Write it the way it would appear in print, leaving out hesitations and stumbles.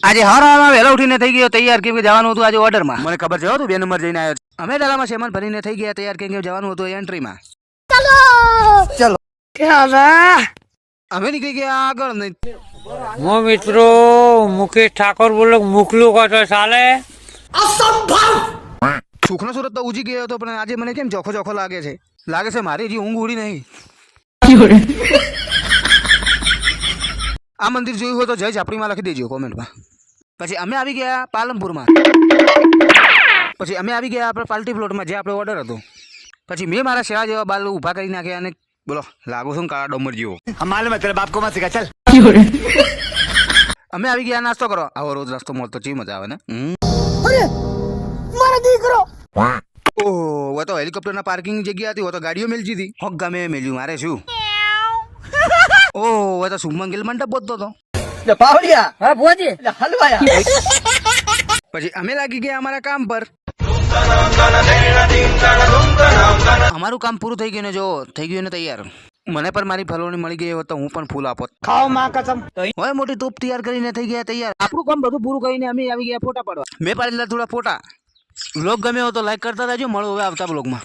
આજે હવારમાં વહેલો ઉઠીને થઈ ગયો તૈયાર, કેમ કે જવાનું હતું આજે ઓર્ડરમાં. મને ખબર છે હો, તું 2 નંબર જઈને આવ્યો છે. અમે ડાલામાં સામાન ભરીને થઈ ગયા તૈયાર, કેમ કે જવાનું હતું એન્ટ્રીમાં. ચલો અમે નીકળી ગયા આગળ. નહીં મો મિત્રો મુકેશ ઠાકોર બોલો, મોકલું કહો તો ચાલે? સુખનો સુરત તો ઉજી ગયો હતો, પણ આજે મને કેમ ચોખ્ખો ચોખ્ખો લાગે છે. લાગે છે મારી હજી ઊંઘ ઉડી નહીં. આ મંદિર જોયું હોય તો જય ઝાપડીમાં લખી દેજો કોમેન્ટમાં. પછી અમે આવી ગયા પાલનપુરમાં. પછી અમે આવી ગયા આપણે પાર્ટી પ્લોટમાં, જે આપણે ઓર્ડર હતો. પછી મેં મારા શેરા જેવા બાલ ઊભા કરી નાખ્યા અને બોલો લાગુ છું કાળા ડોમર જેવો. માલુમ તેરા બાપ કો મત સિખા ચલ. અમે આવી ગયા નાસ્તો કરો. આવો રોજ નાસ્તો મળતો ચી મજા આવે ને. ઓહ, वो तो हेलीकॉप्टर ना पार्किंग जगह आती, वो तो गाड़ियों मिल जी थी. होग गमे मिल्યું મારે શું. ઓહ, वो तो સુમન ગિલ મંડપ બોલતો હતો. પાવડિયા હા ભોજી હલવાયા. પછી અમે લાગી ગયા અમારા કામ પર. અમારું કામ પૂરું થઈ ગયું ને, જો થઈ ગયું ને તૈયાર. મને પણ મારી ફલોણી મળી ગઈ હોત તો હું પણ ફૂલ આપોત. ખાઓ માં કસમ. હવે મોટી તોપ તૈયાર કરીને થઈ ગયા તૈયાર. આપણું કામ બધું પૂરું કરીને અમે આવી ગયા ફોટા પાડવા. મેં પાડેલા થોડા ફોટા. વ્લોગ ગમ્યો હોય તો લાઈક કરતા રહેજો. મળો હવે આવતા વ્લોગમાં.